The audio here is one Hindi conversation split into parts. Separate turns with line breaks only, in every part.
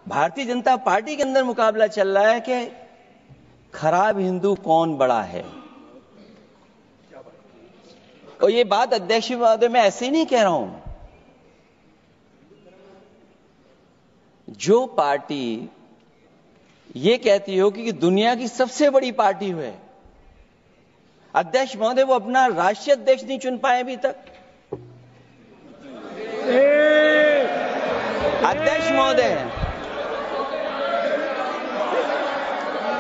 भारतीय जनता पार्टी के अंदर मुकाबला चल रहा है कि खराब हिंदू कौन बड़ा है। और ये बात अध्यक्ष महोदय मैं ऐसे ही नहीं कह रहा हूं। जो पार्टी ये कहती हो कि दुनिया की सबसे बड़ी पार्टी है, अध्यक्ष महोदय वो अपना राष्ट्रीय अध्यक्ष नहीं चुन पाए अभी तक।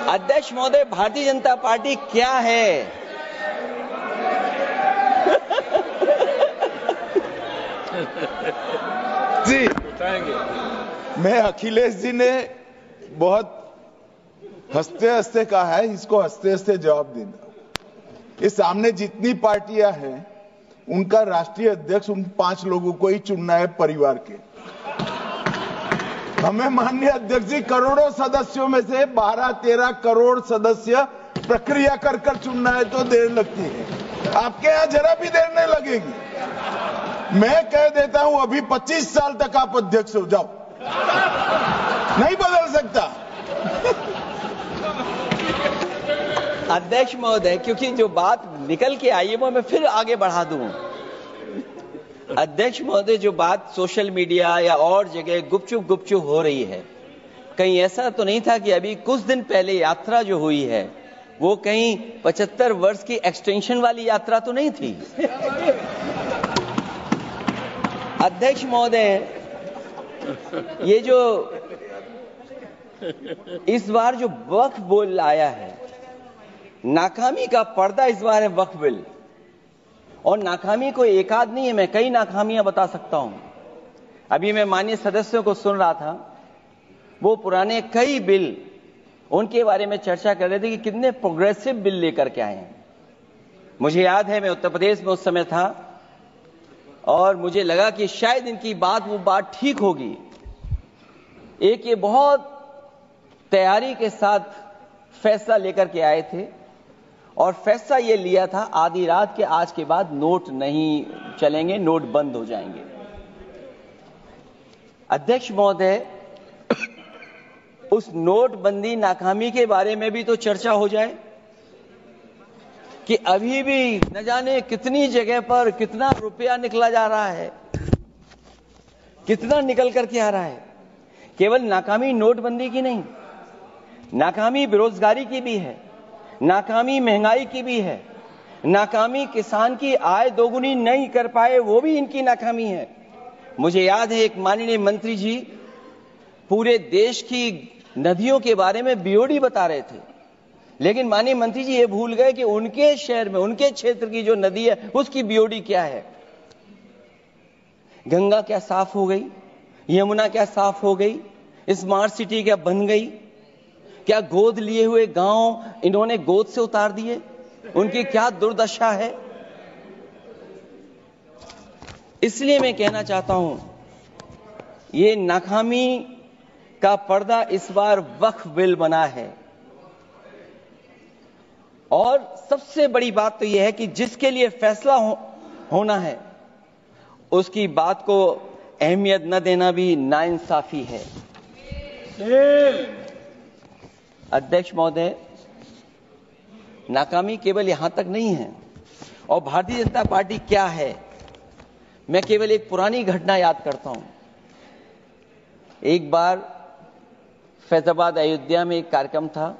अध्यक्ष महोदय भारतीय जनता पार्टी क्या है?
जी मैं अखिलेश जी ने बहुत हंसते हंसते कहा है, इसको हंसते हंसते जवाब देना। इस सामने जितनी पार्टियां हैं उनका राष्ट्रीय अध्यक्ष उन 5 लोगों को ही चुनना है परिवार के। हमें माननीय अध्यक्ष जी करोड़ों सदस्यों में से 12-13 करोड़ सदस्य प्रक्रिया कर कर चुनना है तो देर लगती है। आपके यहां जरा भी देर नहीं लगेगी। मैं कह देता हूं अभी 25 साल तक आप अध्यक्ष हो जाओ, नहीं बदल सकता।
अध्यक्ष महोदय क्योंकि जो बात निकल के आई है वो मैं फिर आगे बढ़ा दूं। अध्यक्ष महोदय जो बात सोशल मीडिया या और जगह गुपचुप हो रही है, कहीं ऐसा तो नहीं था कि अभी कुछ दिन पहले यात्रा जो हुई है वो कहीं 75 वर्ष की एक्सटेंशन वाली यात्रा तो नहीं थी। अध्यक्ष महोदय ये जो इस बार जो वक्फ बिल आया है, नाकामी का पर्दा इस बार है वक्फ बिल। और नाकामी कोई एक आध नहीं है, मैं कई नाकामियां बता सकता हूं। अभी मैं माननीय सदस्यों को सुन रहा था, वो पुराने कई बिल उनके बारे में चर्चा कर रहे थे कि कितने प्रोग्रेसिव बिल लेकर के आए हैं। मुझे याद है मैं उत्तर प्रदेश में उस समय था और मुझे लगा कि शायद इनकी वो बात ठीक होगी। एक ये बहुत तैयारी के साथ फैसला लेकर के आए थे और फैसला ये लिया था आधी रात के आज के बाद नोट नहीं चलेंगे, नोट बंद हो जाएंगे। अध्यक्ष महोदय उस नोटबंदी नाकामी के बारे में भी तो चर्चा हो जाए कि अभी भी न जाने कितनी जगह पर कितना रुपया निकला जा रहा है, कितना निकल करके आ रहा है। केवल नाकामी नोटबंदी की नहीं, नाकामी बेरोजगारी की भी है, नाकामी महंगाई की भी है, नाकामी किसान की आय दोगुनी नहीं कर पाए वो भी इनकी नाकामी है। मुझे याद है एक माननीय मंत्री जी पूरे देश की नदियों के बारे में बीओडी बता रहे थे, लेकिन माननीय मंत्री जी ये भूल गए कि उनके शहर में उनके क्षेत्र की जो नदी है उसकी बीओडी क्या है। गंगा क्या साफ हो गई, यमुना क्या साफ हो गई, स्मार्ट सिटी क्या बन गई, क्या गोद लिए हुए गांव इन्होंने गोद से उतार दिए, उनकी क्या दुर्दशा है। इसलिए मैं कहना चाहता हूं ये नाकामी का पर्दा इस बार वक्फ बिल बना है। और सबसे बड़ी बात तो यह है कि जिसके लिए फैसला होना है उसकी बात को अहमियत न देना भी नाइंसाफी है। अध्यक्ष महोदय नाकामी केवल यहां तक नहीं है। और भारतीय जनता पार्टी क्या है, मैं केवल एक पुरानी घटना याद करता हूं। एक बार फैजाबाद अयोध्या में एक कार्यक्रम था,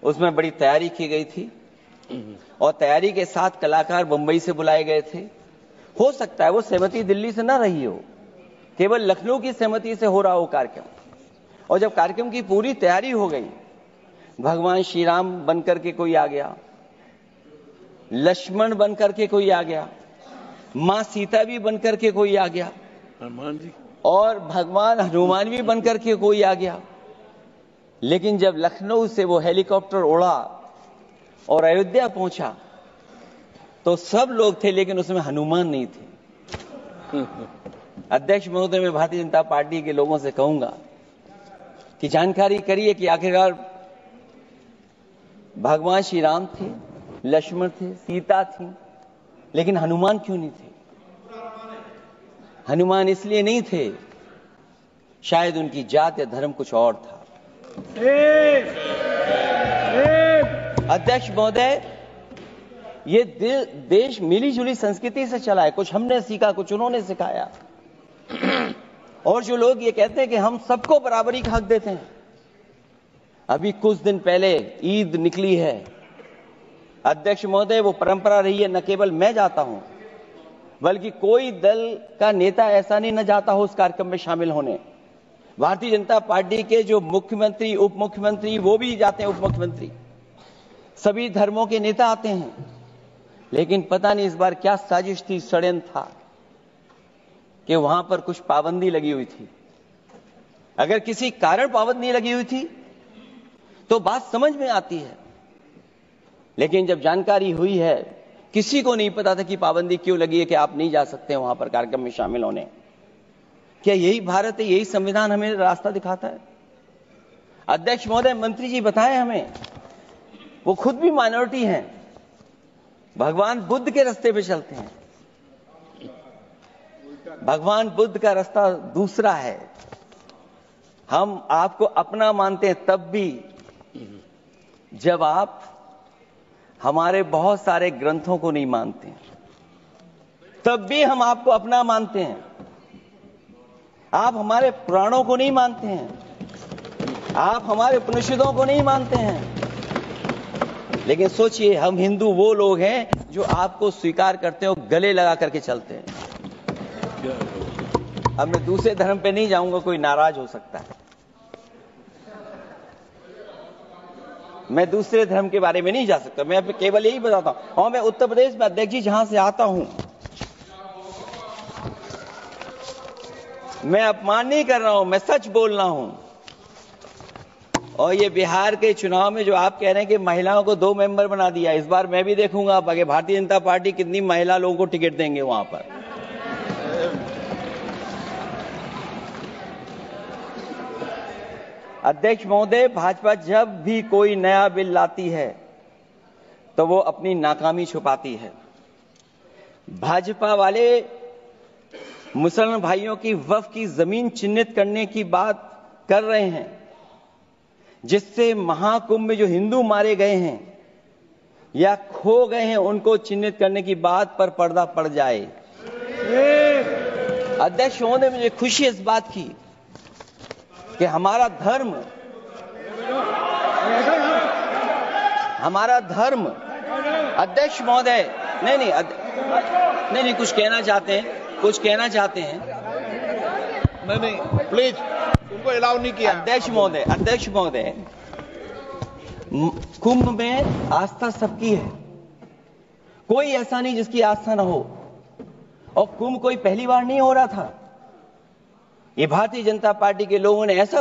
उसमें बड़ी तैयारी की गई थी और तैयारी के साथ कलाकार मुंबई से बुलाए गए थे। हो सकता है वो सहमति दिल्ली से ना रही हो, केवल लखनऊ की सहमति से हो रहा हो कार्यक्रम। और जब कार्यक्रम की पूरी तैयारी हो गई, भगवान श्री राम बनकर के कोई आ गया, लक्ष्मण बनकर के कोई आ गया, मां सीता भी बनकर के कोई आ गया, हनुमान जी और भगवान हनुमान भी बनकर के कोई आ गया। लेकिन जब लखनऊ से वो हेलीकॉप्टर उड़ा और अयोध्या पहुंचा तो सब लोग थे लेकिन उसमें हनुमान नहीं थे। अध्यक्ष महोदय मैं भारतीय जनता पार्टी के लोगों से कहूंगा कि जानकारी करिए कि आखिरकार भगवान श्री राम थे, लक्ष्मण थे, सीता थी, लेकिन हनुमान क्यों नहीं थे? हनुमान इसलिए नहीं थे शायद उनकी जात या धर्म कुछ और था। अध्यक्ष महोदय, ये देश मिली जुली संस्कृति से चला है। कुछ हमने सीखा, कुछ उन्होंने सिखाया। और जो लोग ये कहते हैं कि हम सबको बराबरी का हक देते हैं, अभी कुछ दिन पहले ईद निकली है अध्यक्ष महोदय, वो परंपरा रही है, न केवल मैं जाता हूं बल्कि कोई दल का नेता ऐसा नहीं न जाता हो उस कार्यक्रम में शामिल होने। भारतीय जनता पार्टी के जो मुख्यमंत्री, उप मुख्यमंत्री, वो भी जाते हैं, उप मुख्यमंत्री, सभी धर्मों के नेता आते हैं। लेकिन पता नहीं इस बार क्या साजिश थी, षड्यंत्र था कि वहां पर कुछ पाबंदी लगी हुई थी। अगर किसी कारण पाबंदी लगी हुई थी तो बात समझ में आती है, लेकिन जब जानकारी हुई है, किसी को नहीं पता था कि पाबंदी क्यों लगी है कि आप नहीं जा सकते वहां पर कार्यक्रम में शामिल होने। क्या यही भारत है, यही संविधान हमें रास्ता दिखाता है? अध्यक्ष महोदय, मंत्री जी बताएं हमें, वो खुद भी माइनॉरिटी हैं, भगवान बुद्ध के रास्ते पे चलते हैं। भगवान बुद्ध का रास्ता दूसरा है। हम आपको अपना मानते हैं तब भी जब आप हमारे बहुत सारे ग्रंथों को नहीं मानते हैं, तब भी हम आपको अपना मानते हैं। आप हमारे पुराणों को नहीं मानते हैं, आप हमारे उपनिषदों को नहीं मानते हैं, लेकिन सोचिए, हम हिंदू वो लोग हैं जो आपको स्वीकार करते हैं और गले लगा करके चलते हैं। अब मैं दूसरे धर्म पे नहीं जाऊंगा, कोई नाराज हो सकता है। मैं दूसरे धर्म के बारे में नहीं जा सकता, मैं केवल यही बताता हूं। और मैं उत्तर प्रदेश में अध्यक्ष जी जहां से आता हूं, मैं अपमान नहीं कर रहा हूं, मैं सच बोल रहा हूं। और ये बिहार के चुनाव में जो आप कह रहे हैं कि महिलाओं को 2 मेंबर बना दिया, इस बार मैं भी देखूंगा आगे भारतीय जनता पार्टी कितनी महिला लोगों को टिकट देंगे वहां पर। अध्यक्ष महोदय, भाजपा जब भी कोई नया बिल लाती है तो वो अपनी नाकामी छुपाती है। भाजपा वाले मुसलमान भाइयों की वक्फ की जमीन चिन्हित करने की बात कर रहे हैं, जिससे महाकुंभ में जो हिंदू मारे गए हैं या खो गए हैं, उनको चिन्हित करने की बात पर पर्दा पड़ जाए। अध्यक्ष महोदय, मुझे खुशी इस बात की कि हमारा धर्म अध्यक्ष महोदय, नहीं, कुछ कहना चाहते हैं।
नहीं, प्लीज, उनको अलाउ नहीं किया।
अध्यक्ष महोदय, कुंभ में आस्था सबकी है, कोई ऐसा नहीं जिसकी आस्था ना हो। और कुंभ कोई पहली बार नहीं हो रहा था, ये भारतीय जनता पार्टी के लोगों ने ऐसा